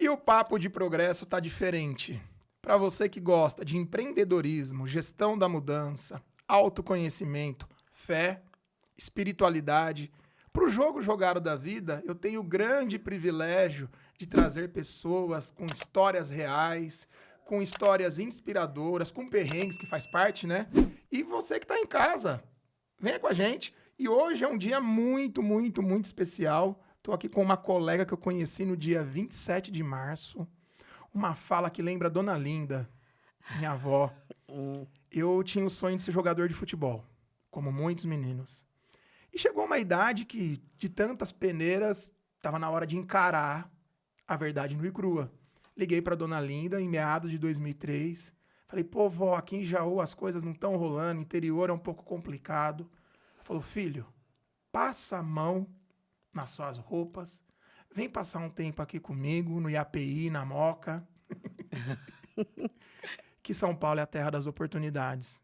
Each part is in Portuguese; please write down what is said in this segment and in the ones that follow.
E o Papo de Progresso tá diferente. Para você que gosta de empreendedorismo, gestão da mudança, autoconhecimento, fé, espiritualidade, para o jogo jogado da vida, eu tenho o grande privilégio de trazer pessoas com histórias reais, com histórias inspiradoras, com perrengues que faz parte, né? E você que está em casa, venha com a gente. E hoje é um dia muito, muito, muito especial. Estou aqui com uma colega que eu conheci no dia 27 de março. Uma fala que lembra a Dona Linda, minha avó. Eu tinha o sonho de ser jogador de futebol, como muitos meninos. E chegou uma idade que, de tantas peneiras, estava na hora de encarar a verdade nua e crua. Liguei para Dona Linda em meados de 2003. Falei, pô, vó, aqui em Jaú as coisas não estão rolando, interior é um pouco complicado. Ela falou, filho, passa a mão nas suas roupas, vem passar um tempo aqui comigo, no IAPI, na Moca, que São Paulo é a terra das oportunidades.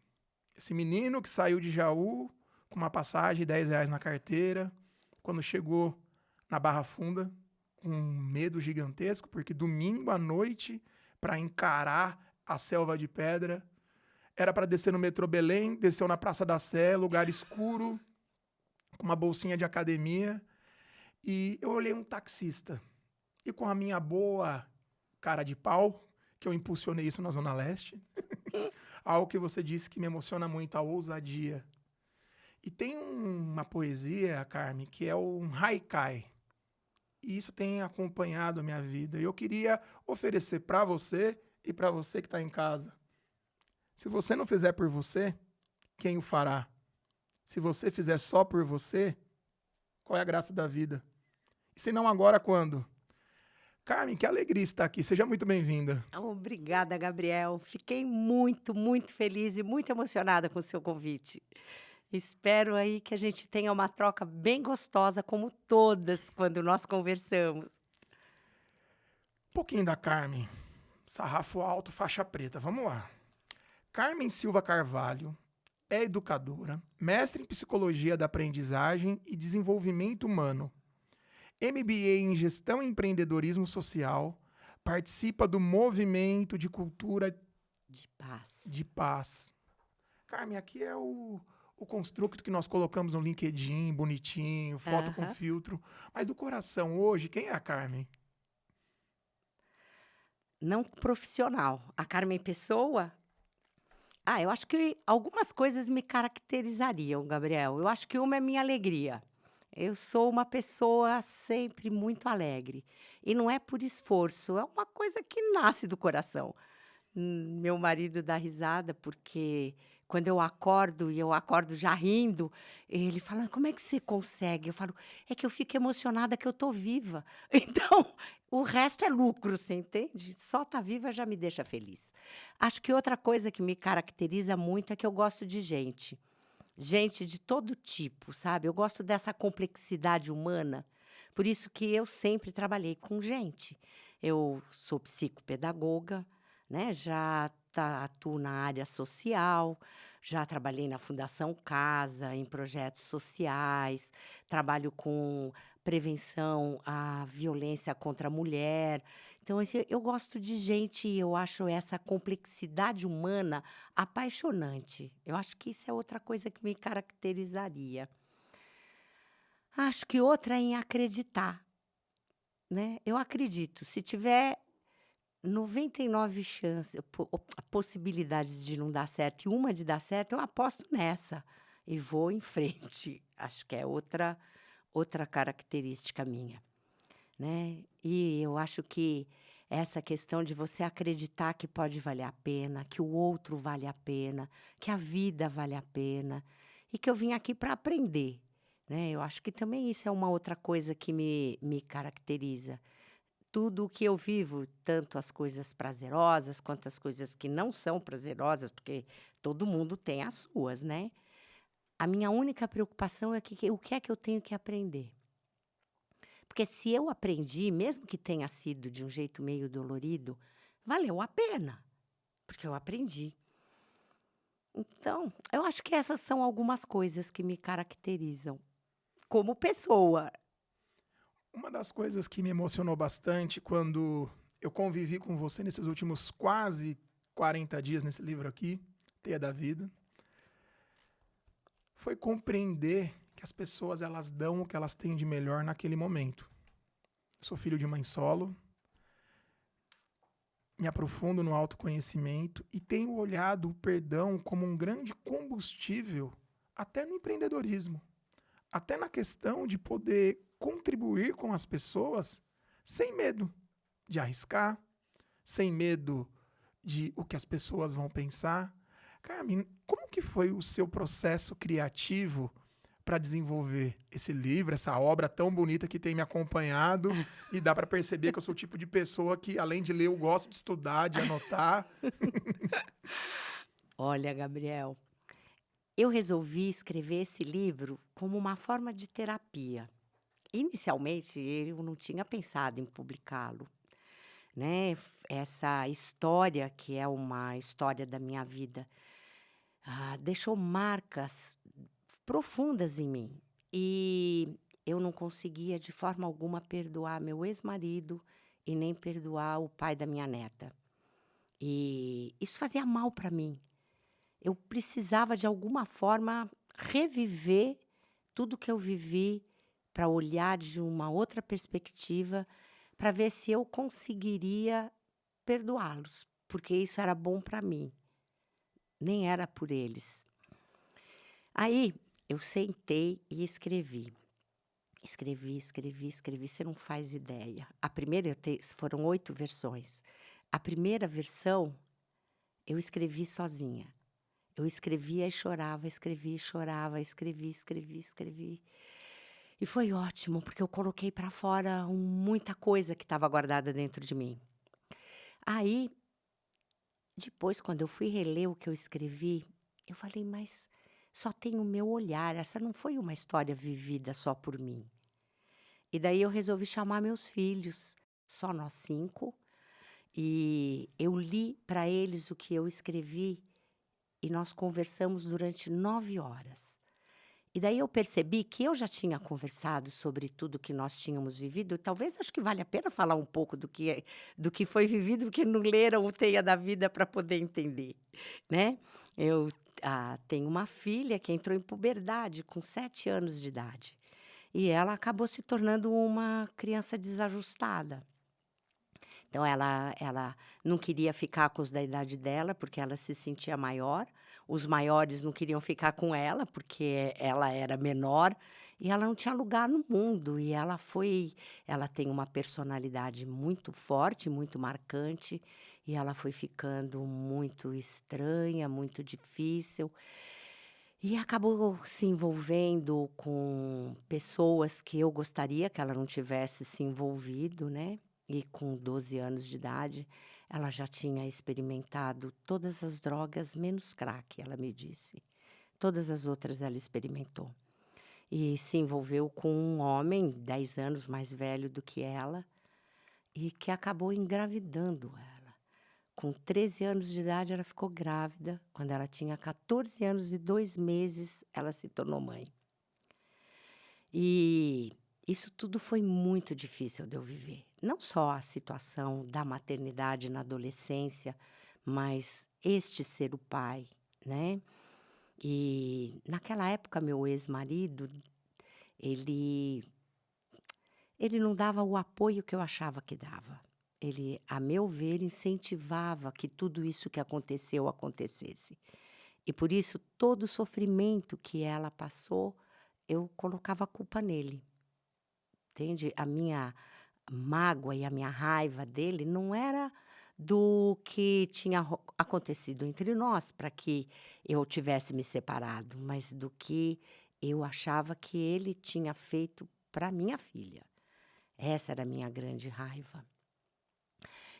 Esse menino que saiu de Jaú com uma passagem de R$ 10 na carteira, quando chegou na Barra Funda, com um medo gigantesco, porque domingo à noite, para encarar a selva de pedra, era para descer no metrô Belém, desceu na Praça da Sé, lugar escuro, com uma bolsinha de academia, e eu olhei um taxista. E com a minha boa cara de pau, que eu impulsionei isso na Zona Leste, algo que você disse que me emociona muito, a ousadia. E tem uma poesia, Carmen, que é um haikai. E isso tem acompanhado a minha vida. E eu queria oferecer para você e para você que está em casa. Se você não fizer por você, quem o fará? Se você fizer só por você, qual é a graça da vida? E se não agora, quando? Carmen, que alegria estar aqui. Seja muito bem-vinda. Obrigada, Gabriel. Fiquei muito, muito feliz e muito emocionada com o seu convite. Espero aí que a gente tenha uma troca bem gostosa, como todas, quando nós conversamos. Um pouquinho da Carmen. Sarrafo alto, faixa preta. Vamos lá. Carmen Silva Carvalho é educadora, mestre em psicologia da aprendizagem e desenvolvimento humano, MBA em gestão e empreendedorismo social, participa do movimento de cultura De paz. de paz. Carmen, aqui é o construto que nós colocamos no LinkedIn, bonitinho, foto com Aham. filtro. Mas do coração hoje, quem é a Carmen? Não profissional. A Carmen Pessoa? Eu acho que algumas coisas me caracterizariam, Gabriel. Eu acho que uma é minha alegria. Eu sou uma pessoa sempre muito alegre. E não é por esforço, é uma coisa que nasce do coração. Meu marido dá risada porque quando eu acordo e eu acordo já rindo, ele fala: "Como é que você consegue?" Eu falo: "É que eu fico emocionada que eu tô viva". Então, o resto é lucro, você entende? Só estar viva já me deixa feliz. Acho que outra coisa que me caracteriza muito é que eu gosto de gente. Gente de todo tipo, sabe? Eu gosto dessa complexidade humana. Por isso que eu sempre trabalhei com gente. Eu sou psicopedagoga, né? Atuo na área social, já trabalhei na Fundação Casa, em projetos sociais, trabalho com prevenção à violência contra a mulher. Então, assim, eu gosto de gente e eu acho essa complexidade humana apaixonante. Eu acho que isso é outra coisa que me caracterizaria. Acho que outra é em acreditar, né? Eu acredito, se tiver 99 chances, possibilidades de não dar certo e uma de dar certo, eu aposto nessa e vou em frente. Acho que é outra característica minha, né? E eu acho que essa questão de você acreditar que pode valer a pena, que o outro vale a pena, que a vida vale a pena e que eu vim aqui para aprender, né? Eu acho que também isso é uma outra coisa que me caracteriza. Tudo o que eu vivo, tanto as coisas prazerosas quanto as coisas que não são prazerosas, porque todo mundo tem as suas, né? A minha única preocupação é o que é que eu tenho que aprender. Porque se eu aprendi, mesmo que tenha sido de um jeito meio dolorido, valeu a pena, porque eu aprendi. Então, eu acho que essas são algumas coisas que me caracterizam como pessoa. Uma das coisas que me emocionou bastante quando eu convivi com você nesses últimos quase 40 dias nesse livro aqui, Teia da Vida, foi compreender que as pessoas elas dão o que elas têm de melhor naquele momento. Eu sou filho de mãe solo, me aprofundo no autoconhecimento e tenho olhado o perdão como um grande combustível até no empreendedorismo, até na questão de poder contribuir com as pessoas sem medo de arriscar, sem medo de o que as pessoas vão pensar. Carmen, como que foi o seu processo criativo para desenvolver esse livro, essa obra tão bonita que tem me acompanhado? E dá para perceber que eu sou o tipo de pessoa que, além de ler, eu gosto de estudar, de anotar. Olha, Gabriel, eu resolvi escrever esse livro como uma forma de terapia. Inicialmente, eu não tinha pensado em publicá-lo, né? Essa história, que é uma história da minha vida, deixou marcas profundas em mim. E eu não conseguia, de forma alguma, perdoar meu ex-marido e nem perdoar o pai da minha neta. E isso fazia mal para mim. Eu precisava, de alguma forma, reviver tudo que eu vivi para olhar de uma outra perspectiva, para ver se eu conseguiria perdoá-los, porque isso era bom para mim, nem era por eles. Aí eu sentei e escrevi. Escrevi, você não faz ideia. A primeira, foram 8 versões. A primeira versão eu escrevi sozinha. Eu escrevia e chorava, escrevia e chorava, escrevi. E foi ótimo, porque eu coloquei para fora muita coisa que estava guardada dentro de mim. Aí, depois, quando eu fui reler o que eu escrevi, eu falei, mas só tem o meu olhar, essa não foi uma história vivida só por mim. E daí eu resolvi chamar meus filhos, só nós 5, e eu li para eles o que eu escrevi e nós conversamos durante 9 horas. E daí eu percebi que eu já tinha conversado sobre tudo que nós tínhamos vivido. Talvez acho que vale a pena falar um pouco do que foi vivido, porque não leram o Teia da Vida para poder entender, né? Eu tenho uma filha que entrou em puberdade com 7 anos de idade. E ela acabou se tornando uma criança desajustada. Então, ela não queria ficar com os da idade dela, porque ela se sentia maior. Os maiores não queriam ficar com ela, porque ela era menor. E ela não tinha lugar no mundo. E ela tem uma personalidade muito forte, muito marcante. E ela foi ficando muito estranha, muito difícil. E acabou se envolvendo com pessoas que eu gostaria que ela não tivesse se envolvido, né? E com 12 anos de idade, ela já tinha experimentado todas as drogas, menos crack, ela me disse. Todas as outras ela experimentou. E se envolveu com um homem 10 anos mais velho do que ela e que acabou engravidando ela. Com 13 anos de idade, ela ficou grávida. Quando ela tinha 14 anos e 2 meses, ela se tornou mãe. E isso tudo foi muito difícil de eu viver. Não só a situação da maternidade na adolescência, mas este ser o pai, né? E naquela época, meu ex-marido, ele não dava o apoio que eu achava que dava. Ele, a meu ver, incentivava que tudo isso que aconteceu acontecesse. E por isso, todo o sofrimento que ela passou, eu colocava a culpa nele. Entende? A minha mágoa e a minha raiva dele não era do que tinha acontecido entre nós para que eu tivesse me separado, mas do que eu achava que ele tinha feito para minha filha. Essa era a minha grande raiva.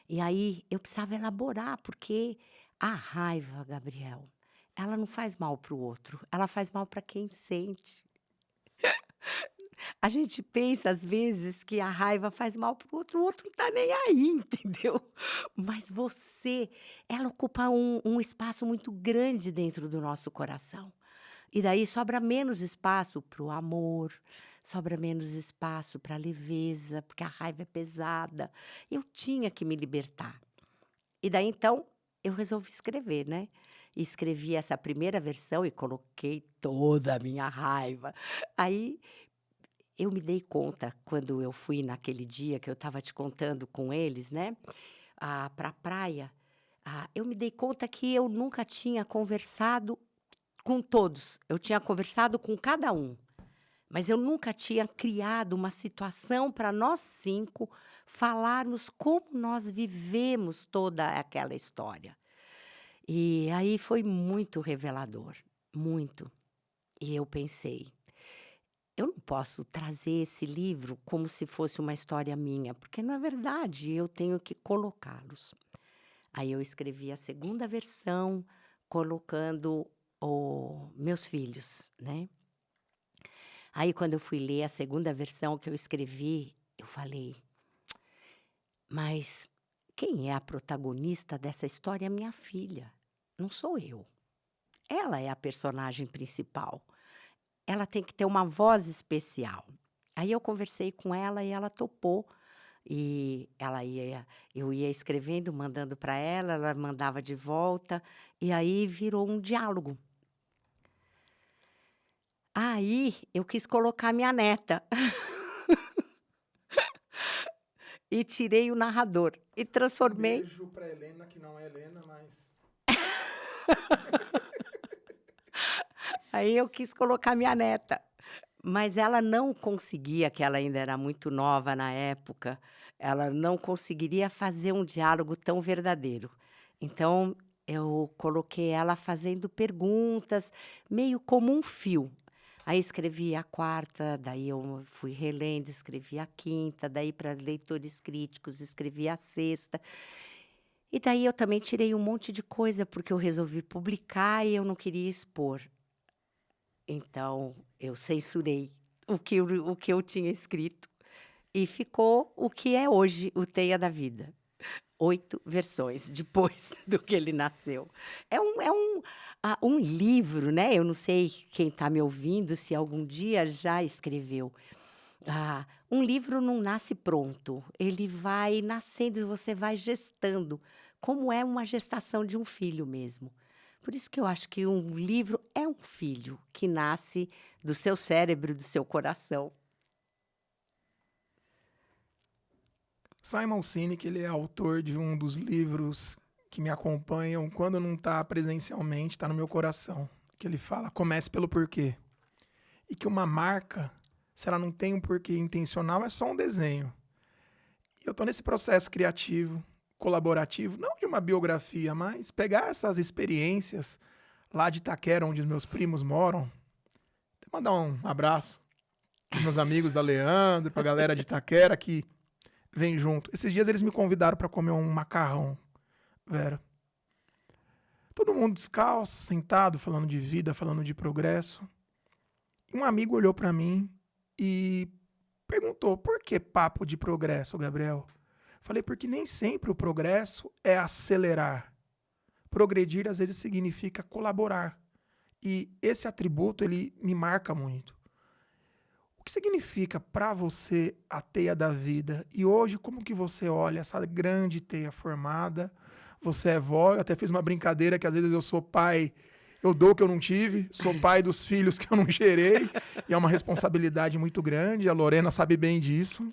E aí eu precisava elaborar, porque a raiva, Gabriel, ela não faz mal para o outro, ela faz mal para quem sente. A gente pensa, às vezes, que a raiva faz mal para o outro não está nem aí, entendeu? Mas ela ocupa um espaço muito grande dentro do nosso coração. E daí sobra menos espaço para o amor, sobra menos espaço para leveza, porque a raiva é pesada. Eu tinha que me libertar. E daí então eu resolvi escrever, né? Escrevi essa primeira versão e coloquei toda a minha raiva. Aí eu me dei conta, quando eu fui naquele dia que eu estava te contando com eles, né, para a praia, eu me dei conta que eu nunca tinha conversado com todos. Eu tinha conversado com cada um, mas eu nunca tinha criado uma situação para nós 5 falarmos como nós vivemos toda aquela história. E aí foi muito revelador, muito. E eu pensei: eu não posso trazer esse livro como se fosse uma história minha, porque não é verdade, eu tenho que colocá-los. Aí eu escrevi a segunda versão, colocando meus filhos, né. Aí quando eu fui ler a segunda versão que eu escrevi, eu falei: "Mas quem é a protagonista dessa história é minha filha, não sou eu. Ela é a personagem principal. Ela tem que ter uma voz especial". Aí eu conversei com ela e ela topou, e eu ia escrevendo, mandando para ela, ela mandava de volta, e aí virou um diálogo. Aí eu quis colocar minha neta e tirei o narrador e Um transformei. beijo pra Helena, que não é Helena, mas... Aí eu quis colocar minha neta, mas ela não conseguia, que ela ainda era muito nova na época, ela não conseguiria fazer um diálogo tão verdadeiro. Então eu coloquei ela fazendo perguntas, meio como um fio. Aí escrevi a quarta, daí eu fui relendo, escrevi a quinta, daí para leitores críticos escrevi a sexta. E daí eu também tirei um monte de coisa, porque eu resolvi publicar e eu não queria expor. Então, eu censurei o que eu tinha escrito e ficou o que é hoje o Teia da Vida. 8 versões depois do que ele nasceu. É um livro, né, eu não sei quem está me ouvindo, se algum dia já escreveu. Um livro não nasce pronto, ele vai nascendo e você vai gestando, como é uma gestação de um filho mesmo. Por isso que eu acho que um livro é um filho que nasce do seu cérebro, do seu coração. Simon Sinek, ele é autor de um dos livros que me acompanham quando não está presencialmente, está no meu coração. Que ele fala, comece pelo porquê. E que uma marca, se ela não tem um porquê intencional, é só um desenho. E eu estou nesse processo criativo, colaborativo, não de uma biografia, mas pegar essas experiências lá de Itaquera, onde os meus primos moram. Até mandar um abraço para meus amigos da Leandro, para a galera de Itaquera que vem junto. Esses dias eles me convidaram para comer um macarrão, Vera. Todo mundo descalço, sentado, falando de vida, falando de progresso. E um amigo olhou para mim e perguntou: por que papo de progresso, Gabriel? Falei: porque nem sempre o progresso é acelerar. Progredir às vezes significa colaborar. E esse atributo ele me marca muito. O que significa para você a teia da vida? E hoje, como que você olha essa grande teia formada? Você é vó, eu até fiz uma brincadeira que às vezes eu sou pai, eu dou o que eu não tive, sou pai dos filhos que eu não gerei, e é uma responsabilidade muito grande, a Lorena sabe bem disso.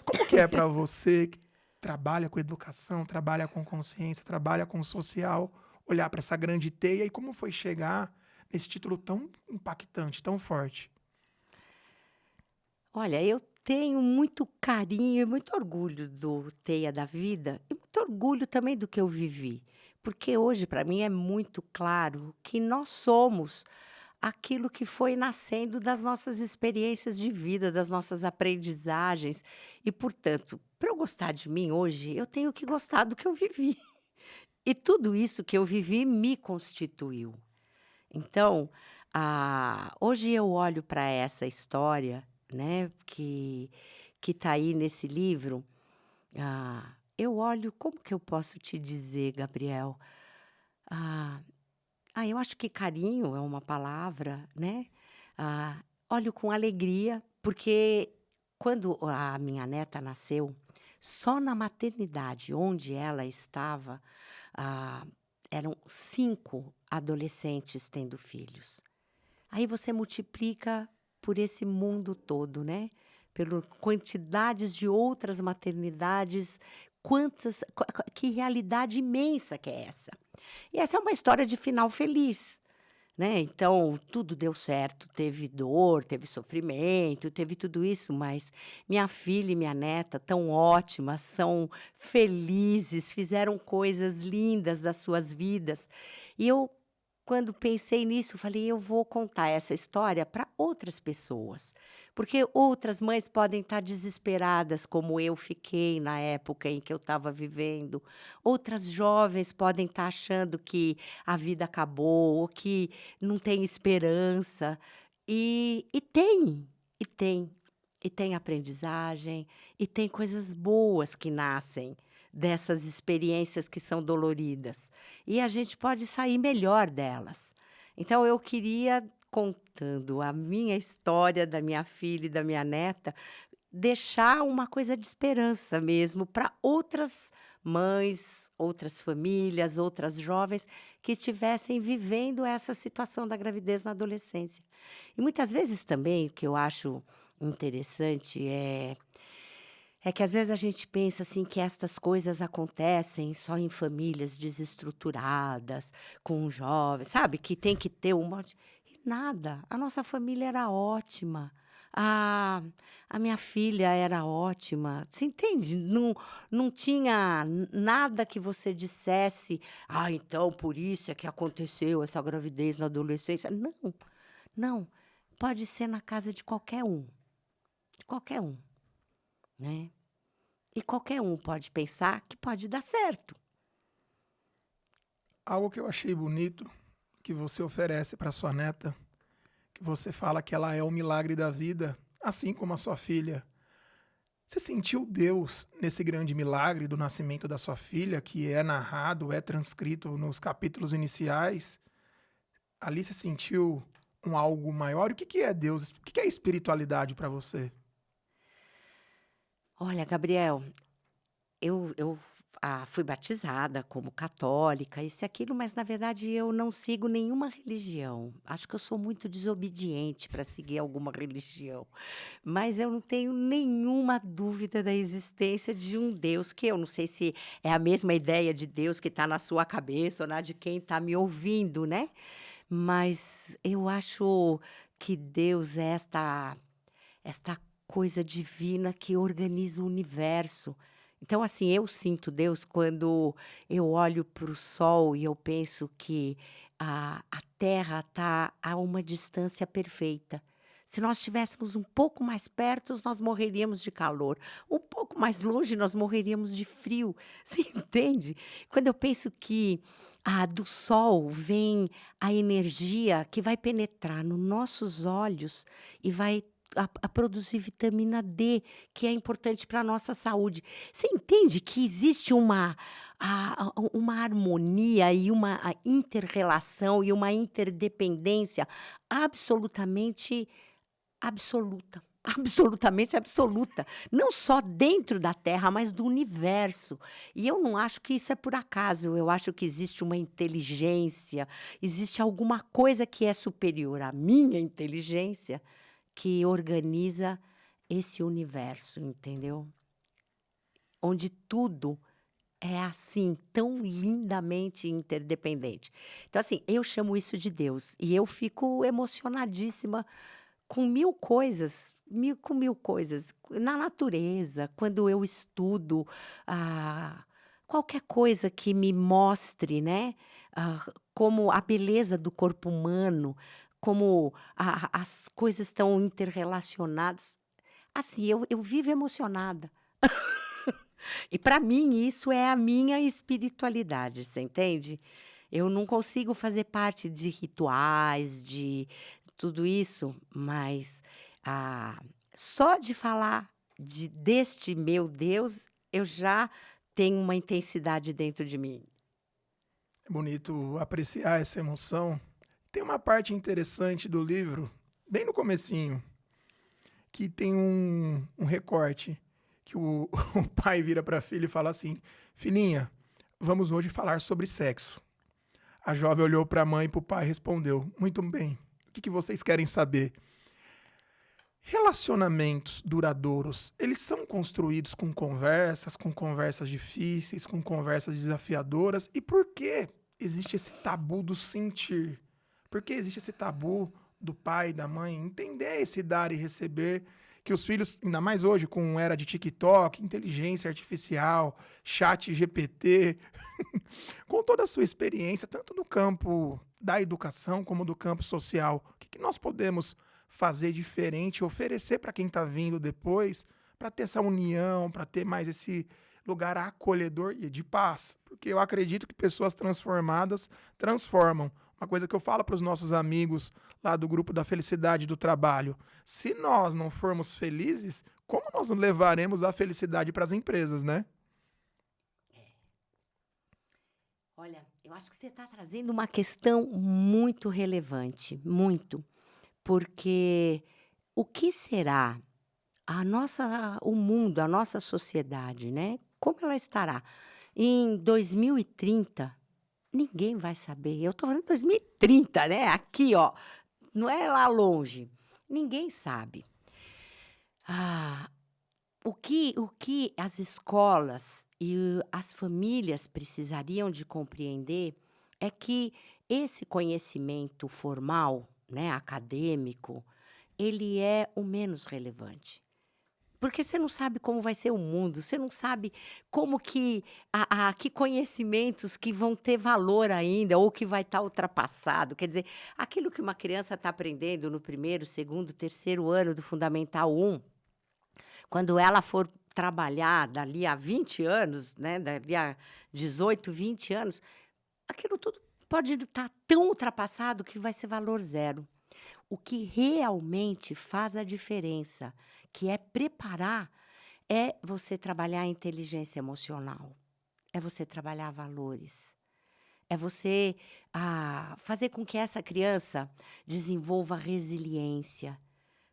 Como que é para você que trabalha com educação, trabalha com consciência, trabalha com social, olhar para essa grande teia e como foi chegar nesse título tão impactante, tão forte? Olha, eu tenho muito carinho e muito orgulho do Teia da Vida e muito orgulho também do que eu vivi, porque hoje para mim é muito claro que nós somos aquilo que foi nascendo das nossas experiências de vida, das nossas aprendizagens e, portanto, para eu gostar de mim hoje, eu tenho que gostar do que eu vivi. E tudo isso que eu vivi me constituiu. Então, hoje eu olho para essa história, né, que está aí nesse livro, eu olho, como que eu posso te dizer, Gabriel? Ah, eu acho que carinho é uma palavra, né? Olho com alegria, porque quando a minha neta nasceu, só na maternidade onde ela estava, ah, eram 5 adolescentes tendo filhos. Aí você multiplica por esse mundo todo, né? Pela quantidades de outras maternidades, que realidade imensa que é essa. E essa é uma história de final feliz, né? Então, tudo deu certo, teve dor, teve sofrimento, teve tudo isso, mas minha filha e minha neta tão ótimas, são felizes, fizeram coisas lindas das suas vidas. E eu, quando pensei nisso, falei: eu vou contar essa história para outras pessoas, porque outras mães podem estar desesperadas, como eu fiquei na época em que eu estava vivendo. Outras jovens podem estar achando que a vida acabou, ou que não tem esperança. E tem, e tem. E tem aprendizagem, e tem coisas boas que nascem dessas experiências que são doloridas. E a gente pode sair melhor delas. Então, eu queria, contando a minha história da minha filha e da minha neta, deixar uma coisa de esperança mesmo para outras mães, outras famílias, outras jovens que estivessem vivendo essa situação da gravidez na adolescência. E muitas vezes também o que eu acho interessante é que às vezes a gente pensa assim que estas coisas acontecem só em famílias desestruturadas, com jovens, sabe? Que tem que ter um monte. E nada. A nossa família era ótima. A minha filha era ótima. Você entende? Não tinha nada que você dissesse, então por isso é que aconteceu essa gravidez na adolescência. Não, não. Pode ser na casa de qualquer um. De qualquer um, né? E qualquer um pode pensar que pode dar certo. Algo que eu achei bonito que você oferece para sua neta, que você fala que ela é o milagre da vida, assim como a sua filha. Você sentiu Deus nesse grande milagre do nascimento da sua filha, que é narrado, é transcrito nos capítulos iniciais? Ali você sentiu um algo maior? O que é Deus? O que é espiritualidade para você? Olha, Gabriel, eu fui batizada como católica, isso e aquilo, mas na verdade eu não sigo nenhuma religião. Acho que eu sou muito desobediente para seguir alguma religião. Mas eu não tenho nenhuma dúvida da existência de um Deus, que eu não sei se é a mesma ideia de Deus que está na sua cabeça ou na de quem está me ouvindo, né? Mas eu acho que Deus é esta coisa divina que organiza o universo. Então, assim, eu sinto Deus quando eu olho para o sol e eu penso que a Terra está a uma distância perfeita. Se nós estivéssemos um pouco mais perto, nós morreríamos de calor. Um pouco mais longe, nós morreríamos de frio. Você entende? Quando eu penso que do sol vem a energia que vai penetrar nos nossos olhos e vai a produzir vitamina D, que é importante para a nossa saúde. Você entende que existe uma harmonia e uma inter-relação e uma interdependência absolutamente absoluta. Absolutamente absoluta. Não só dentro da Terra, mas do universo. E eu não acho que isso é por acaso. Eu acho que existe uma inteligência, existe alguma coisa que é superior à minha inteligência que organiza esse universo, entendeu? Onde tudo é assim, tão lindamente interdependente. Então, assim, eu chamo isso de Deus e eu fico emocionadíssima com mil coisas. Na natureza, quando eu estudo qualquer coisa que me mostre, né, como a beleza do corpo humano, como as coisas estão interrelacionadas. Assim, eu vivo emocionada. E para mim isso é a minha espiritualidade, você entende? Eu não consigo fazer parte de rituais, de tudo isso, mas só de falar deste meu Deus, eu já tenho uma intensidade dentro de mim. É bonito apreciar essa emoção. Tem uma parte interessante do livro, bem no comecinho, que tem um recorte que o, o pai vira para a filha e fala assim: filhinha, vamos hoje falar sobre sexo. A jovem olhou para a mãe e para o pai e respondeu: muito bem, o que vocês querem saber? Relacionamentos duradouros, eles são construídos com conversas difíceis, com conversas desafiadoras. E por que existe esse tabu do sentir? Por que existe esse tabu do pai e da mãe entender esse dar e receber? Que os filhos, ainda mais hoje, com era de TikTok, inteligência artificial, chat GPT, com toda a sua experiência, tanto do campo da educação como do campo social, o que nós podemos fazer diferente, oferecer para quem está vindo depois, para ter essa união, para ter mais esse lugar acolhedor e de paz? Porque eu acredito que pessoas transformadas transformam. Uma coisa que eu falo para os nossos amigos lá do grupo da Felicidade do Trabalho: se nós não formos felizes, como nós levaremos a felicidade para as empresas, né? Olha, eu acho que você está trazendo uma questão muito relevante, muito, porque o que será o mundo, a nossa sociedade, né? Como ela estará em 2030? Ninguém vai saber. Eu estou falando 2030, né? Aqui, ó, não é lá longe. Ninguém sabe. O que as escolas e as famílias precisariam de compreender é que esse conhecimento formal, né, acadêmico, ele é o menos relevante. Porque você não sabe como vai ser o mundo, você não sabe como que que conhecimentos que vão ter valor ainda ou que vai estar ultrapassado. Quer dizer, aquilo que uma criança está aprendendo no primeiro, segundo, terceiro ano do Fundamental 1, quando ela for trabalhar dali a 20 anos, né, dali a 18, 20 anos, aquilo tudo pode estar tão ultrapassado que vai ser valor zero. O que realmente faz a diferença, que é preparar, é você trabalhar a inteligência emocional, é você trabalhar valores, é você fazer com que essa criança desenvolva resiliência,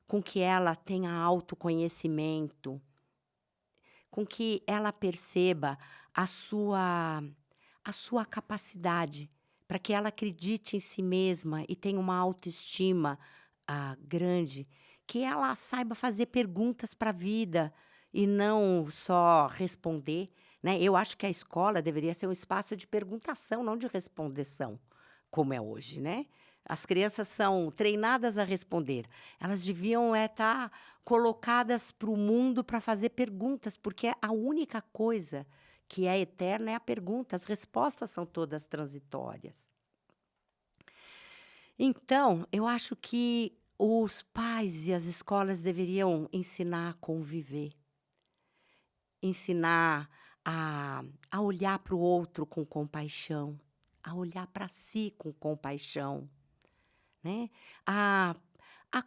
com que ela tenha autoconhecimento, com que ela perceba a sua capacidade, para que ela acredite em si mesma e tenha uma autoestima grande, que ela saiba fazer perguntas para a vida e não só responder, né? Eu acho que a escola deveria ser um espaço de perguntação, não de respondeção, como é hoje, né? As crianças são treinadas a responder. Elas deviam estar colocadas para o mundo para fazer perguntas, porque a única coisa que é eterna é a pergunta. As respostas são todas transitórias. Então, eu acho que os pais e as escolas deveriam ensinar a conviver, ensinar a olhar para o outro com compaixão, a olhar para si com compaixão, né? A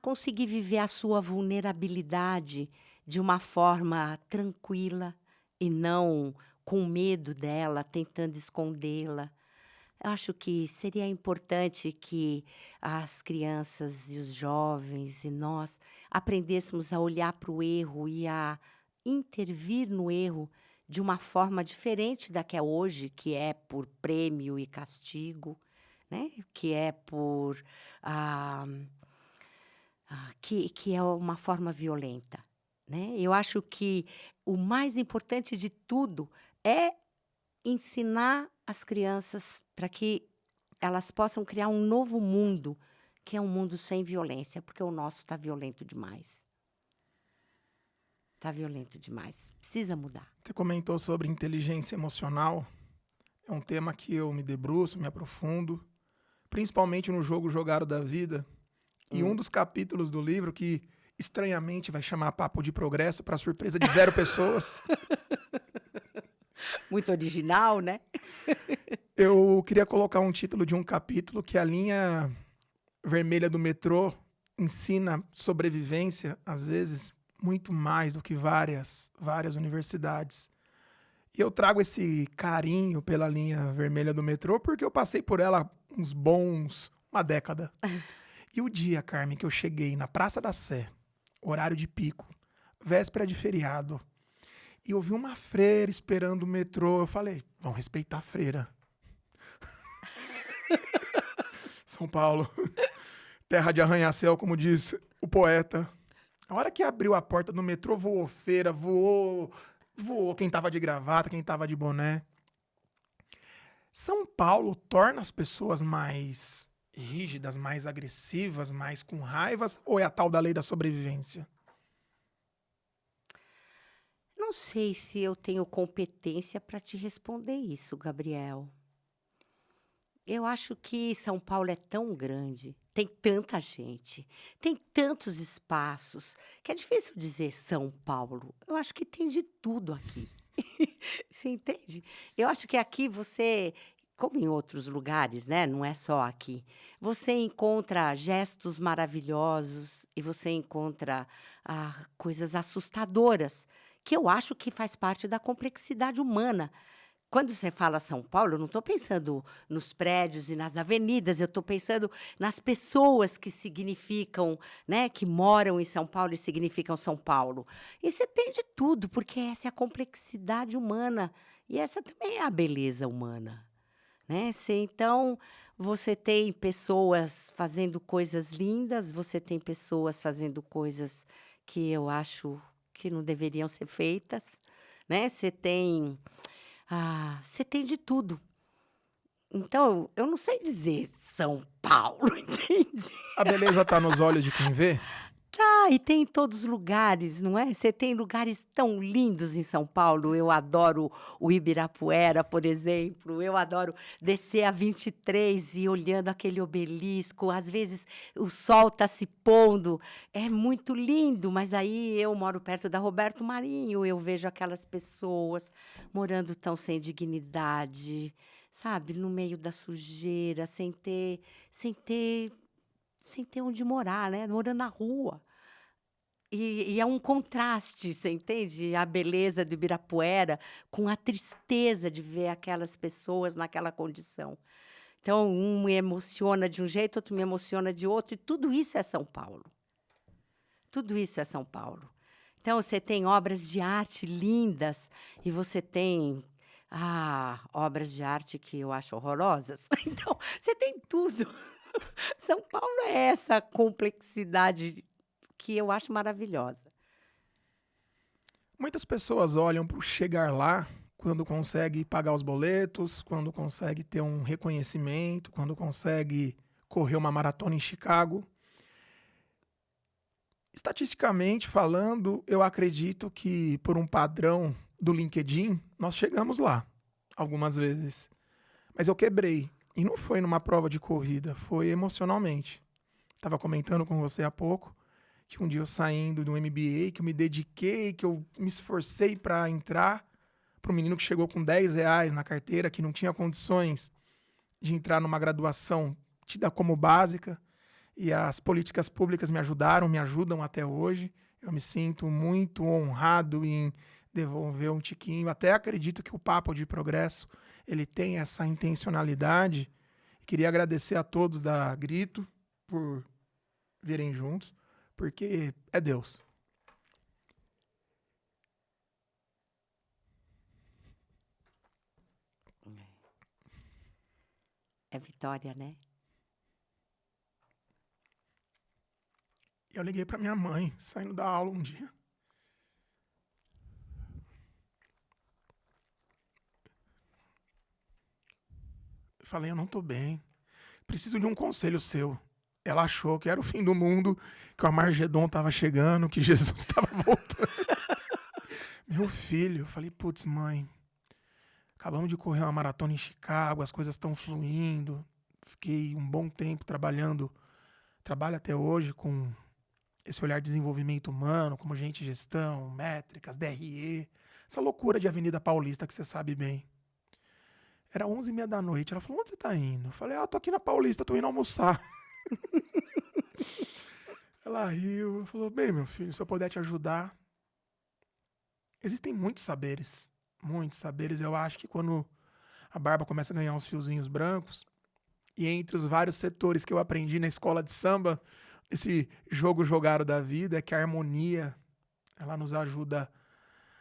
conseguir viver a sua vulnerabilidade de uma forma tranquila e não com medo dela, tentando escondê-la. Eu acho que seria importante que as crianças e os jovens e nós aprendêssemos a olhar para o erro e a intervir no erro de uma forma diferente da que é hoje, que é por prêmio e castigo, né? Que é por que é uma forma violenta, né? Eu acho que o mais importante de tudo é ensinar as crianças para que elas possam criar um novo mundo, que é um mundo sem violência, porque o nosso está violento demais. Está violento demais. Precisa mudar. Você comentou sobre inteligência emocional. É um tema que eu me debruço, me aprofundo, principalmente no jogo Jogado da Vida. E um dos capítulos do livro, que estranhamente vai chamar Papo de Progresso, para surpresa de 0 pessoas. Muito original, né? Eu queria colocar um título de um capítulo que a linha vermelha do metrô ensina sobrevivência, às vezes, muito mais do que várias universidades. E eu trago esse carinho pela linha vermelha do metrô porque eu passei por ela uma década. E o dia, Carmen, que eu cheguei na Praça da Sé, horário de pico, véspera de feriado, e eu vi uma freira esperando o metrô, eu falei, vão respeitar a freira. São Paulo, terra de arranha-céu, como diz o poeta. A hora que abriu a porta do metrô, voou feira, voou quem tava de gravata, quem tava de boné. São Paulo torna as pessoas mais rígidas, mais agressivas, mais com raivas, ou é a tal da lei da sobrevivência? Não sei se eu tenho competência para te responder isso, Gabriel. Eu acho que São Paulo é tão grande, tem tanta gente, tem tantos espaços, que é difícil dizer São Paulo. Eu acho que tem de tudo aqui. Você entende? Eu acho que aqui você, como em outros lugares, né? Não é só aqui. Você encontra gestos maravilhosos e você encontra coisas assustadoras, que eu acho que faz parte da complexidade humana. Quando você fala São Paulo, eu não estou pensando nos prédios e nas avenidas, eu estou pensando nas pessoas que significam, né, que moram em São Paulo e significam São Paulo. E você tem de tudo, porque essa é a complexidade humana e essa também é a beleza humana, né? Então, você tem pessoas fazendo coisas lindas, você tem pessoas fazendo coisas que eu acho que não deveriam ser feitas, né? Você tem de tudo. Então, eu não sei dizer São Paulo, entende? A beleza tá nos olhos de quem vê? Tá, e tem em todos os lugares, não é? Você tem lugares tão lindos em São Paulo. Eu adoro o Ibirapuera, por exemplo. Eu adoro descer a 23 e olhando aquele obelisco. Às vezes o sol está se pondo. É muito lindo, mas aí eu moro perto da Roberto Marinho. Eu vejo aquelas pessoas morando tão sem dignidade, sabe? No meio da sujeira, sem ter sem ter onde morar, né, morando na rua. E é um contraste, você entende? A beleza do Ibirapuera com a tristeza de ver aquelas pessoas naquela condição. Então, um me emociona de um jeito, outro me emociona de outro, e tudo isso é São Paulo. Tudo isso é São Paulo. Então, você tem obras de arte lindas e você tem obras de arte que eu acho horrorosas. Então, você tem tudo. São Paulo é essa complexidade que eu acho maravilhosa. Muitas pessoas olham para o chegar lá quando consegue pagar os boletos, quando consegue ter um reconhecimento, quando consegue correr uma maratona em Chicago. Estatisticamente falando, eu acredito que por um padrão do LinkedIn, nós chegamos lá algumas vezes. Mas eu quebrei. E não foi numa prova de corrida, foi emocionalmente. Estava comentando com você há pouco que um dia eu saindo do MBA, que eu me dediquei, que eu me esforcei para entrar, para um menino que chegou com R$ 10 na carteira, que não tinha condições de entrar numa graduação tida como básica, e as políticas públicas me ajudaram, me ajudam até hoje. Eu me sinto muito honrado em devolver um tiquinho. Até acredito que o Papo de Progresso ele tem essa intencionalidade. Queria agradecer a todos da Grito por virem juntos, porque é Deus. É vitória, né? Eu liguei para minha mãe, saindo da aula um dia. Eu falei, eu não tô bem. Preciso de um conselho seu. Ela achou que era o fim do mundo, que o Armagedon estava chegando, que Jesus estava voltando. Meu filho, eu falei, putz, mãe, acabamos de correr uma maratona em Chicago, as coisas estão fluindo. Fiquei um bom tempo trabalho até hoje com esse olhar de desenvolvimento humano, como gente de gestão, métricas, DRE, essa loucura de Avenida Paulista que você sabe bem. Era 11h30 da noite. Ela falou, onde você tá indo? Eu falei, tô aqui na Paulista, tô indo almoçar. Ela riu, falou, bem, meu filho, se eu puder te ajudar. Existem muitos saberes. Muitos saberes. Eu acho que quando a barba começa a ganhar uns fiozinhos brancos, E entre os vários setores que eu aprendi na escola de samba, esse jogo jogado da vida, é que a harmonia, ela nos ajuda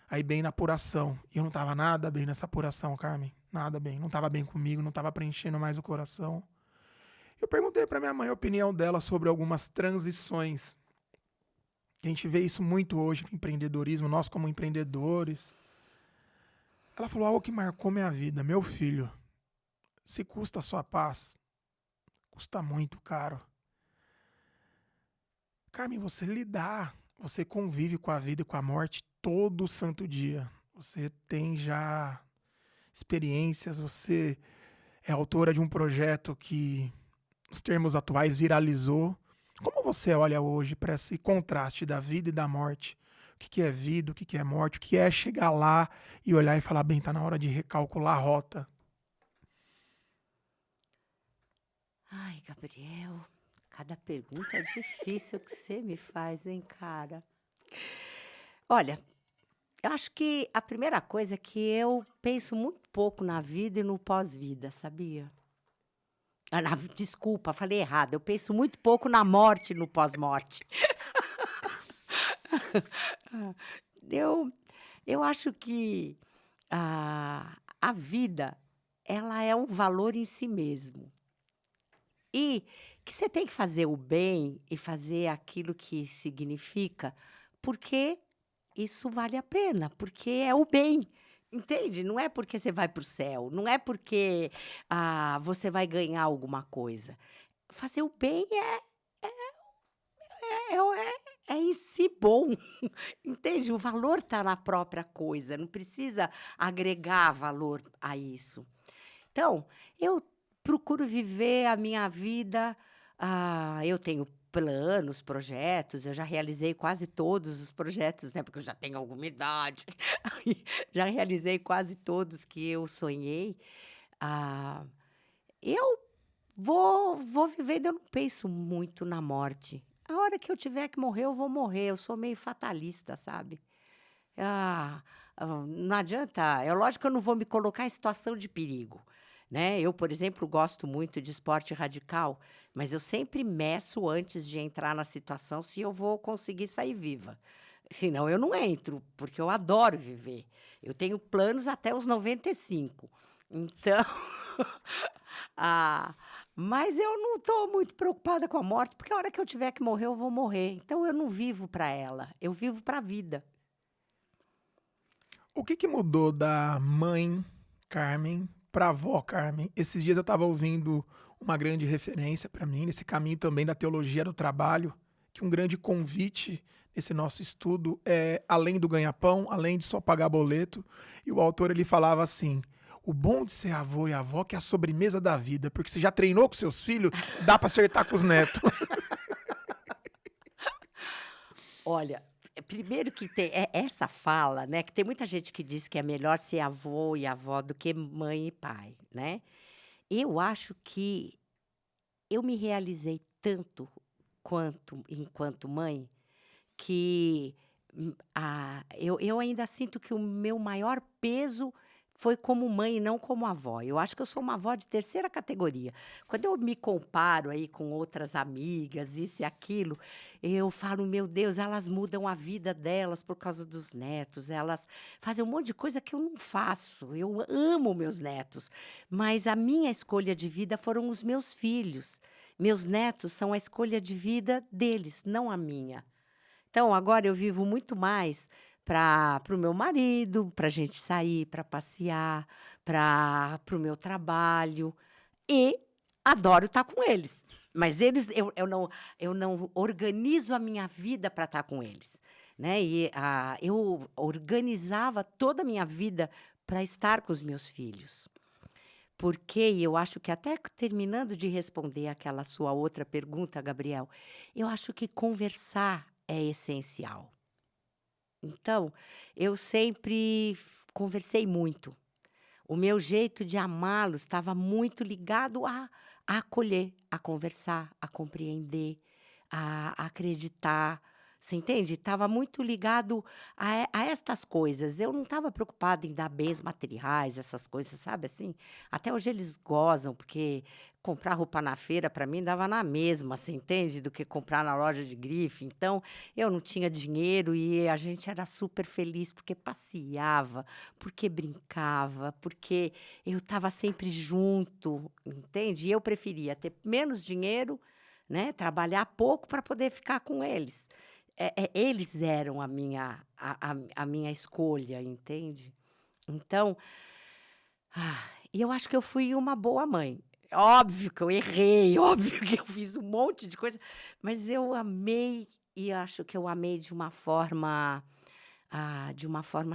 a ir bem na apuração. E eu não tava nada bem nessa apuração, Carmen. Nada bem. Não tava bem comigo, não tava preenchendo mais o coração. Eu perguntei pra minha mãe a opinião dela sobre algumas transições. A gente vê isso muito hoje no empreendedorismo, nós como empreendedores. Ela falou algo que marcou minha vida. Meu filho, se custa a sua paz, custa muito caro. Carmen, você lidar, você convive com a vida e com a morte todo santo dia. Você tem já experiências, você é autora de um projeto que, nos termos atuais, viralizou. Como você olha hoje para esse contraste da vida e da morte? O que é vida, o que é morte? O que é chegar lá e olhar e falar, bem, tá na hora de recalcular a rota? Ai, Gabriel, cada pergunta difícil que você me faz, hein, cara? Olha, eu acho que a primeira coisa é que eu penso muito pouco na vida e no pós-vida, sabia? Desculpa, falei errado. Eu penso muito pouco na morte e no pós-morte. Eu, eu acho que a vida, ela é um valor em si mesmo. E que você tem que fazer o bem e fazer aquilo que significa, porque isso vale a pena, porque é o bem. Entende? Não é porque você vai para o céu, não é porque você vai ganhar alguma coisa. Fazer o bem é em si bom. Entende? O valor está na própria coisa, não precisa agregar valor a isso. Então, eu procuro viver a minha vida. Eu tenho planos, projetos, eu já realizei quase todos os projetos, né? Porque eu já tenho alguma idade. Já realizei quase todos que eu sonhei. Ah, eu vou vivendo, eu não penso muito na morte. A hora que eu tiver que morrer, eu vou morrer. Eu sou meio fatalista, sabe? Não adianta. É lógico que eu não vou me colocar em situação de perigo, né? Eu, por exemplo, gosto muito de esporte radical, mas eu sempre meço antes de entrar na situação se eu vou conseguir sair viva. Senão eu não entro, porque eu adoro viver. Eu tenho planos até os 95. Então, ah, mas eu não estou muito preocupada com a morte, porque a hora que eu tiver que morrer, eu vou morrer. Então eu não vivo para ela, eu vivo para a vida. O que mudou da mãe Carmen para a avó Carmen? Esses dias eu estava ouvindo uma grande referência para mim, nesse caminho também da teologia do trabalho, que um grande convite nesse nosso estudo é além do ganha-pão, além de só pagar boleto. E o autor ele falava assim: o bom de ser avô e avó que é a sobremesa da vida, porque você já treinou com seus filhos, dá para acertar com os netos. Olha, primeiro que tem essa fala, né, que tem muita gente que diz que é melhor ser avô e avó do que mãe e pai, né. Eu acho que eu me realizei tanto quanto enquanto mãe, que, eu ainda sinto que o meu maior peso foi como mãe e não como avó. Eu acho que eu sou uma avó de terceira categoria. Quando eu me comparo aí com outras amigas, isso e aquilo, eu falo: "Meu Deus, elas mudam a vida delas por causa dos netos, elas fazem um monte de coisa que eu não faço". Eu amo meus netos, mas a minha escolha de vida foram os meus filhos. Meus netos são a escolha de vida deles, não a minha. Então, agora eu vivo muito mais para o meu marido, para a gente sair, para passear, para o meu trabalho e adoro estar com eles. Mas eu não organizo a minha vida para estar com eles, né. E, eu organizava toda a minha vida para estar com os meus filhos. Porque eu acho que até terminando de responder aquela sua outra pergunta, Gabriel, eu acho que conversar é essencial. Então, eu sempre conversei muito. O meu jeito de amá-los estava muito ligado a acolher, a conversar, a compreender, a acreditar, Você entende? Estava muito ligado a estas coisas. Eu não estava preocupada em dar bens materiais, essas coisas, sabe assim? Até hoje eles gozam, porque comprar roupa na feira, para mim, dava na mesma, você entende? Do que comprar na loja de grife. Então, eu não tinha dinheiro e a gente era super feliz porque passeava, porque brincava, porque eu estava sempre junto, entende? E eu preferia ter menos dinheiro, né? Trabalhar pouco para poder ficar com eles. Eles eram a minha escolha, entende? Então, e eu acho que eu fui uma boa mãe. Óbvio que eu errei, óbvio que eu fiz um monte de coisa, mas eu amei e acho que eu amei de uma forma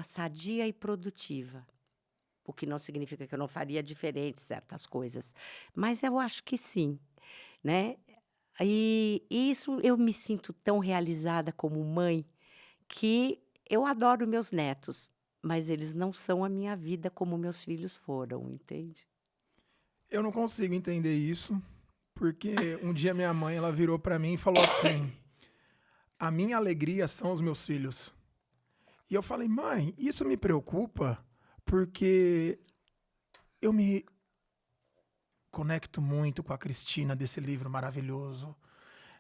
sadia e produtiva. O que não significa que eu não faria diferente certas coisas, mas eu acho que sim, né? E isso eu me sinto tão realizada como mãe, que eu adoro meus netos, mas eles não são a minha vida como meus filhos foram, entende? Eu não consigo entender isso, porque um dia minha mãe ela virou pra mim e falou assim: "A minha alegria são os meus filhos". E eu falei: "Mãe, isso me preocupa, porque eu me conecto muito com a Cristina desse livro maravilhoso.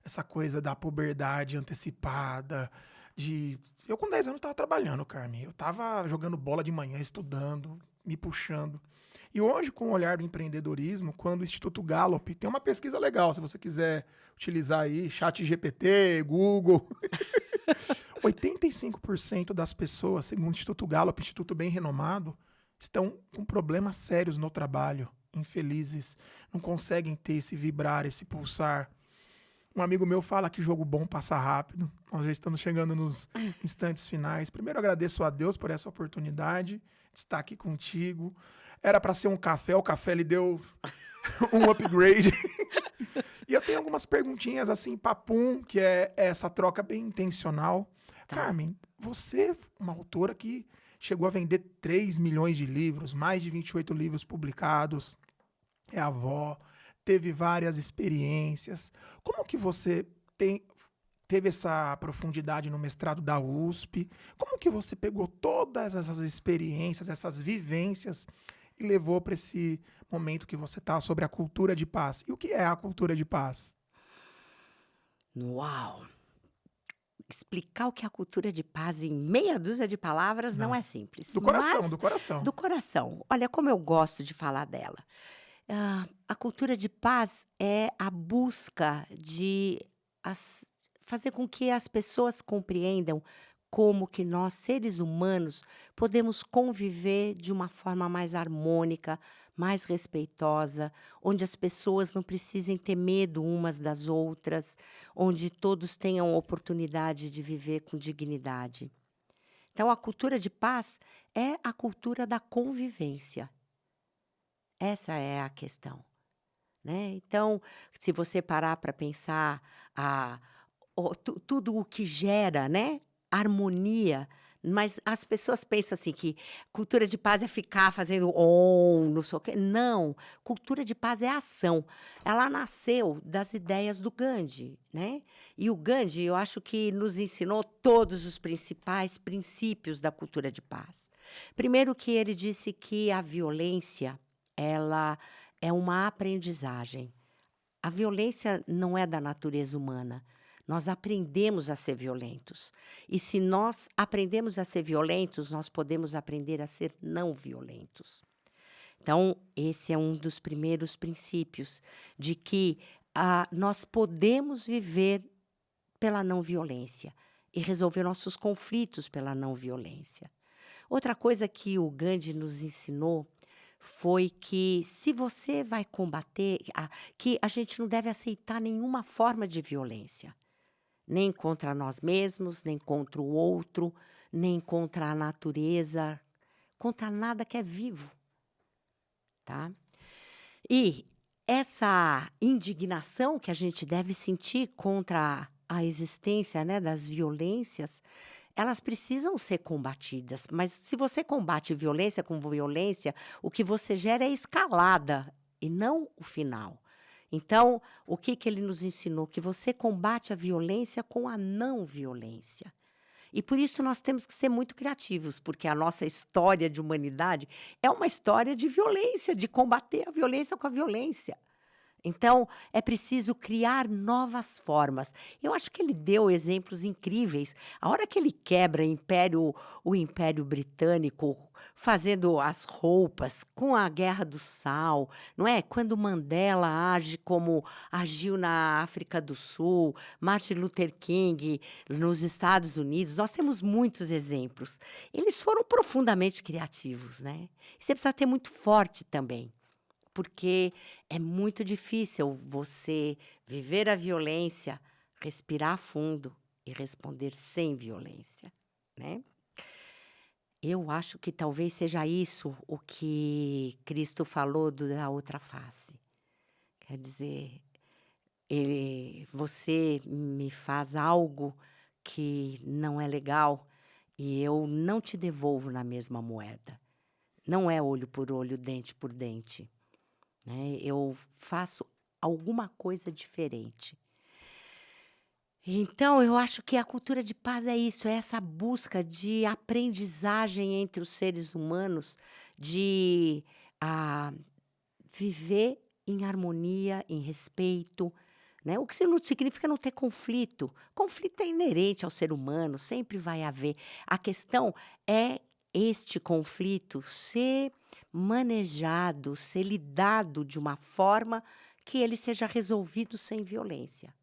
Essa coisa da puberdade antecipada, de eu com 10 anos estava trabalhando, Carmen. Eu estava jogando bola de manhã, estudando, me puxando. E hoje, com o olhar do empreendedorismo, quando o Instituto Gallup tem uma pesquisa legal, se você quiser utilizar aí, chat GPT, Google, 85% das pessoas, segundo o Instituto Gallup, instituto bem renomado, estão com problemas sérios no trabalho, infelizes, não conseguem ter esse vibrar, esse pulsar. Um amigo meu fala que jogo bom passa rápido. Nós já estamos chegando nos instantes finais. Primeiro agradeço a Deus por essa oportunidade de estar aqui contigo. Era para ser um café, o café ele deu um upgrade. E eu tenho algumas perguntinhas assim, papum, que é essa troca bem intencional. Tá. Carmen, você é uma autora que chegou a vender 3 milhões de livros, mais de 28 livros publicados, é avó, teve várias experiências. Como que você teve essa profundidade no mestrado da USP? Como que você pegou todas essas experiências, essas vivências e levou para esse momento que você está sobre a cultura de paz? E o que é a cultura de paz? Uau! Explicar o que é a cultura de paz em meia dúzia de palavras não Não. é simples, Do coração, mas do coração. do coração. Olha como eu gosto de falar dela. A cultura de paz é a busca de fazer com que as pessoas compreendam como que nós, seres humanos, podemos conviver de uma forma mais harmônica, mais respeitosa, onde as pessoas não precisem ter medo umas das outras, onde todos tenham oportunidade de viver com dignidade. Então, a cultura de paz é a cultura da convivência. Essa é a questão, né. Então, se você parar para pensar, a tudo o que gera, né, harmonia, mas as pessoas pensam assim que cultura de paz é ficar fazendo "om", não sei o quê. Não, cultura de paz é ação. Ela nasceu das ideias do Gandhi, né. E o Gandhi, eu acho que nos ensinou todos os principais princípios da cultura de paz. Primeiro que ele disse que a violência, ela é uma aprendizagem. A violência não é da natureza humana. Nós aprendemos a ser violentos. E se nós aprendemos a ser violentos, nós podemos aprender a ser não violentos. Então, esse é um dos primeiros princípios de que nós podemos viver pela não violência e resolver nossos conflitos pela não violência. Outra coisa que o Gandhi nos ensinou foi que se você vai combater, que a gente não deve aceitar nenhuma forma de violência, nem contra nós mesmos, nem contra o outro, nem contra a natureza, contra nada que é vivo, tá? E essa indignação que a gente deve sentir contra a existência, né, das violências, elas precisam ser combatidas, mas se você combate violência com violência, o que você gera é escalada e não o final. Então, o que ele nos ensinou? Que você combate a violência com a não violência. E por isso nós temos que ser muito criativos, porque a nossa história de humanidade é uma história de violência, de combater a violência com a violência. Então, é preciso criar novas formas. Eu acho que ele deu exemplos incríveis. A hora que ele quebra o Império Britânico, fazendo as roupas, com a Guerra do Sal, não é? Quando Mandela age como agiu na África do Sul, Martin Luther King nos Estados Unidos, nós temos muitos exemplos. Eles foram profundamente criativos, né? E você precisa ter muito forte também. Porque é muito difícil você viver a violência, respirar fundo e responder sem violência, né? Eu acho que talvez seja isso o que Cristo falou da outra face. Quer dizer, você me faz algo que não é legal e eu não te devolvo na mesma moeda. Não é olho por olho, dente por dente. Né? Eu faço alguma coisa diferente. Então, eu acho que a cultura de paz é isso, é essa busca de aprendizagem entre os seres humanos, de viver em harmonia, em respeito, né? O que não significa não ter conflito. Conflito é inerente ao ser humano, sempre vai haver. A questão é este conflito ser manejado, ser lidado de uma forma que ele seja resolvido sem violência.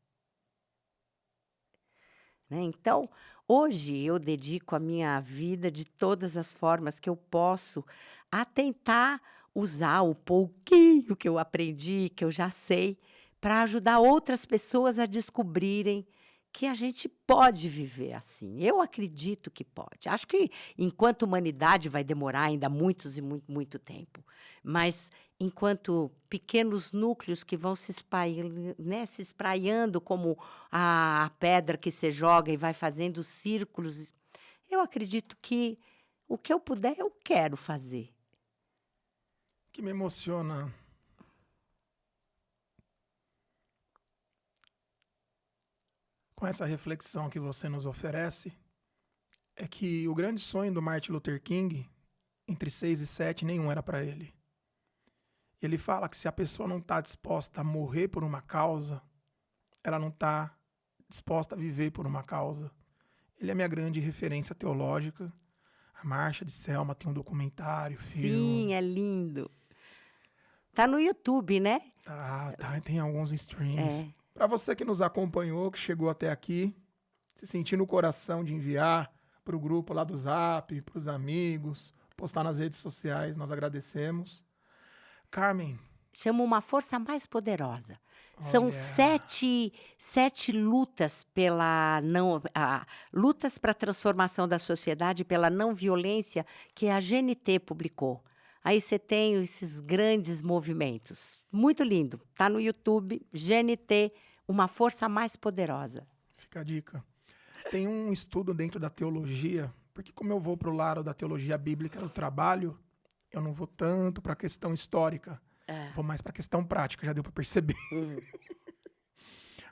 Né? Então, hoje eu dedico a minha vida de todas as formas que eu posso a tentar usar o pouquinho que eu aprendi, que eu já sei, para ajudar outras pessoas a descobrirem que a gente pode viver assim. Eu acredito que pode. Acho que, enquanto humanidade, vai demorar ainda muitos e muito tempo. Mas, enquanto pequenos núcleos que vão se espraiando, né, se espraiando como a pedra que se joga e vai fazendo círculos, eu acredito que o que eu puder, eu quero fazer. O que me emociona com essa reflexão que você nos oferece é que o grande sonho do Martin Luther King, entre 6 e 7, nenhum era para ele. Ele fala que se a pessoa não está disposta a morrer por uma causa, ela não está disposta a viver por uma causa. Ele é minha grande referência teológica. A Marcha de Selma tem um documentário, filme. Sim, é lindo. Tá no YouTube, né? Tá, tem alguns streams. É. Para você que nos acompanhou, que chegou até aqui, se sentir no coração de enviar para o grupo lá do Zap, para os amigos, postar nas redes sociais, nós agradecemos. Carmen. Chama Uma Força Mais Poderosa. São Olha. 7 lutas lutas para a transformação da sociedade pela não violência que a GNT publicou. Aí você tem esses grandes movimentos. Muito lindo. Está no YouTube, GNT, Uma Força Mais Poderosa. Fica a dica. Tem um estudo dentro da teologia, porque como eu vou para o lado da teologia bíblica do trabalho, eu não vou tanto para a questão histórica. Vou mais para a questão prática, já deu para perceber.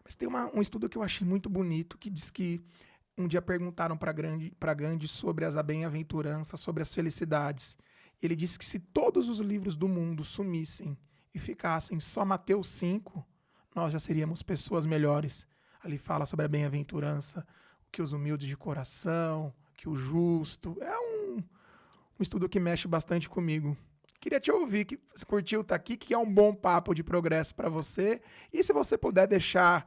Mas tem um estudo que eu achei muito bonito, que diz que um dia perguntaram para Gandhi sobre as bem-aventuranças, sobre as felicidades. Ele disse que se todos os livros do mundo sumissem e ficassem só Mateus 5, nós já seríamos pessoas melhores. Ali fala sobre a bem-aventurança, que os humildes de coração, que o justo. É um estudo que mexe bastante comigo. Queria te ouvir, que você curtiu estar aqui, que é um bom papo de progresso para você. E se você puder deixar,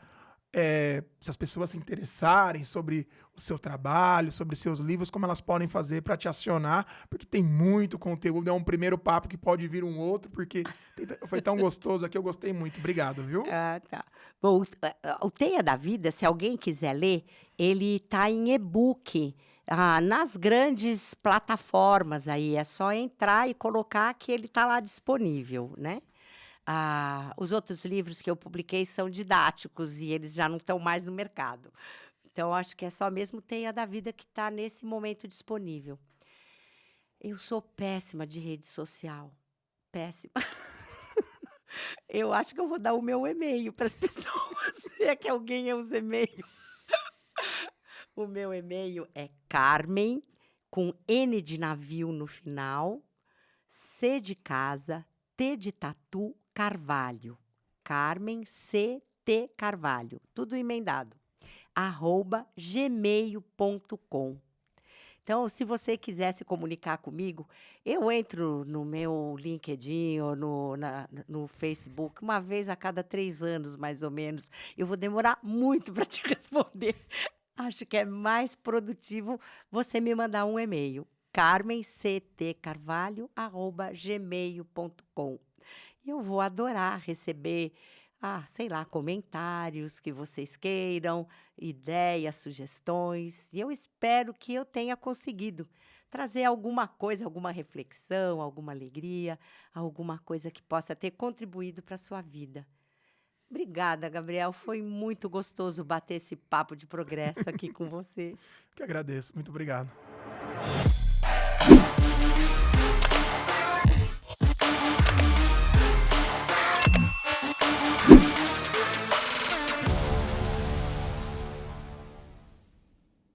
se as pessoas se interessarem sobre o seu trabalho, sobre seus livros, como elas podem fazer para te acionar, porque tem muito conteúdo, é um primeiro papo que pode vir um outro, porque foi tão gostoso aqui, eu gostei muito. Obrigado, viu? Tá. Bom, o Teia da Vida, se alguém quiser ler, ele está em e-book. Nas grandes plataformas aí, é só entrar e colocar que ele está lá disponível, né? Os outros livros que eu publiquei são didáticos e eles já não estão mais no mercado. Então, acho que é só mesmo Teia da Vida que está nesse momento disponível. Eu sou péssima de rede social. Péssima. Eu acho que eu vou dar o meu e-mail para as pessoas, se é que alguém usa e-mail. O meu e-mail é Carmen, com N de navio no final, C de casa, T de tatu, Carvalho. Carmen C. T. Carvalho. Tudo emendado. @gmail.com. Então, se você quiser se comunicar comigo, eu entro no meu LinkedIn ou no Facebook uma vez a cada 3 anos, mais ou menos. Eu vou demorar muito para te responder. Acho que é mais produtivo você me mandar um e-mail. carmenctcarvalho@gmail.com. Eu vou adorar receber, sei lá, comentários que vocês queiram, ideias, sugestões. E eu espero que eu tenha conseguido trazer alguma coisa, alguma reflexão, alguma alegria, alguma coisa que possa ter contribuído para a sua vida. Obrigada, Gabriel. Foi muito gostoso bater esse papo de progresso aqui com você. Que agradeço. Muito obrigado.